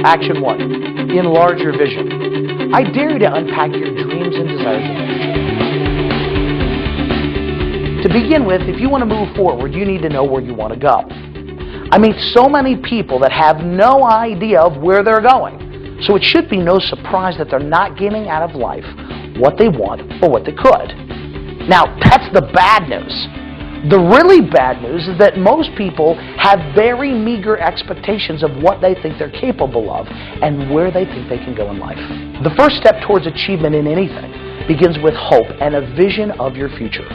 Action 1. Enlarge your vision. I dare you to unpack your dreams and desires in the future. To begin with, if you want to move forward, you need to know where you want to go. I meet so many people that have no idea of where they're going. So it should be no surprise that they're not getting out of life what they want or what they could. Now, that's the bad news. The really bad news is that most people have very meager expectations of what they think they're capable of and where they think they can go in life. The first step towards achievement in anything begins with hope and a vision of your future.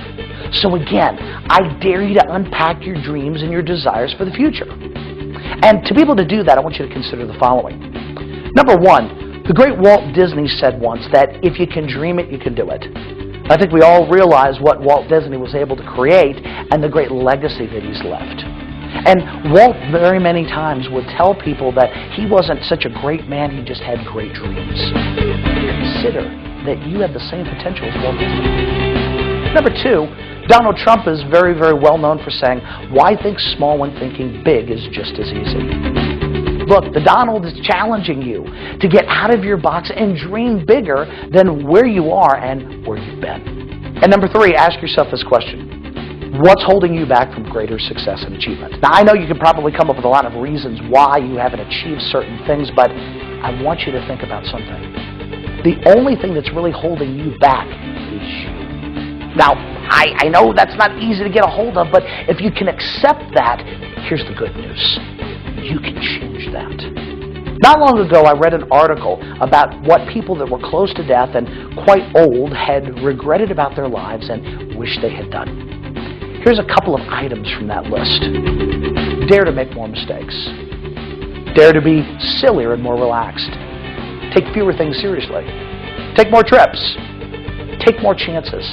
So again, I dare you to unpack your dreams and your desires for the future. And to be able to do that, I want you to consider the following. Number one, the great Walt Disney said once that if you can dream it, you can do it. I think we all realize what Walt Disney was able to create and the great legacy that he's left. And Walt very many times would tell people that he wasn't such a great man, he just had great dreams. Consider that you have the same potential as Walt Disney. Number two, Donald Trump is very, very well known for saying, why think small when thinking big is just as easy? Look, the Donald is challenging you to get out of your box and dream bigger than where you are and where you've been. And number three, ask yourself this question. What's holding you back from greater success and achievement? Now, I know you could probably come up with a lot of reasons why you haven't achieved certain things, but I want you to think about something. The only thing that's really holding you back is you. Now, I know that's not easy to get a hold of, but if you can accept that, here's the good news. You can change that. Not long ago, I read an article about what people that were close to death and quite old had regretted about their lives and wished they had done. Here's a couple of items from that list. Dare to make more mistakes. Dare to be sillier and more relaxed. Take fewer things seriously. Take more trips. Take more chances.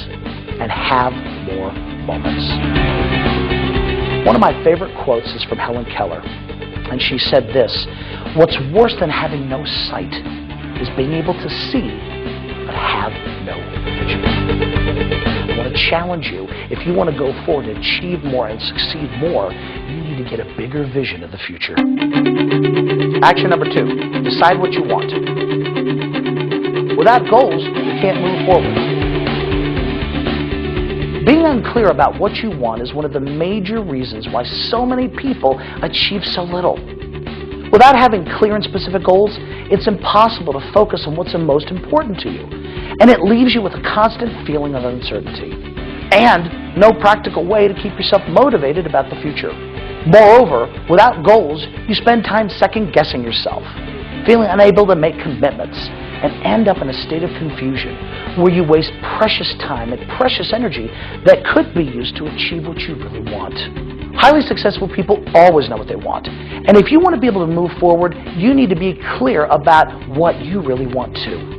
And have more moments. One of my favorite quotes is from Helen Keller. And she said this, what's worse than having no sight is being able to see but have no vision. I want to challenge you, if you want to go forward and achieve more and succeed more, you need to get a bigger vision of the future. Action number two, decide what you want. Without goals, you can't move forward. Being unclear about what you want is one of the major reasons why so many people achieve so little. Without having clear and specific goals, it's impossible to focus on what's the most important to you. And it leaves you with a constant feeling of uncertainty. And no practical way to keep yourself motivated about the future. Moreover, without goals, you spend time second-guessing yourself, feeling unable to make commitments, and end up in a state of confusion where you waste precious time and precious energy that could be used to achieve what you really want. Highly successful people always know what they want. And if you want to be able to move forward, you need to be clear about what you really want to.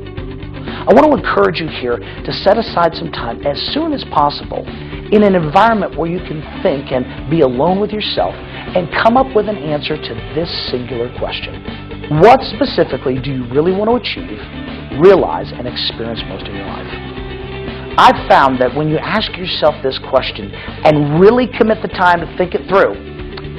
I want to encourage you here to set aside some time as soon as possible in an environment where you can think and be alone with yourself and come up with an answer to this singular question. What specifically do you really want to achieve, realize, and experience most of your life? I've found that when you ask yourself this question and really commit the time to think it through,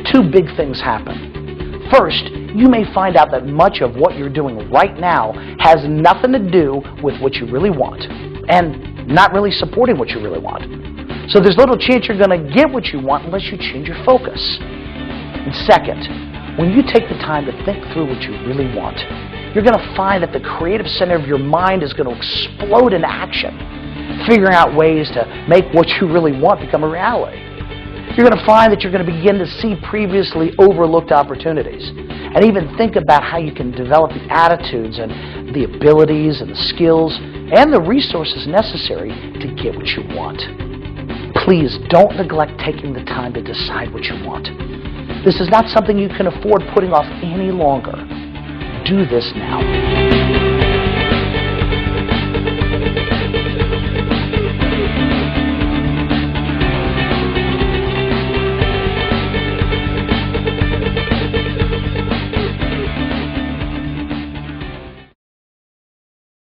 two big things happen. First, you may find out that much of what you're doing right now has nothing to do with what you really want and not really supporting what you really want. So there's little chance you're going to get what you want unless you change your focus. And second, when you take the time to think through what you really want, you're going to find that the creative center of your mind is going to explode into action, figuring out ways to make what you really want become a reality. You're going to find that you're going to begin to see previously overlooked opportunities and even think about how you can develop the attitudes and the abilities and the skills and the resources necessary to get what you want. Please don't neglect taking the time to decide what you want. This is not something you can afford putting off any longer. Do this now.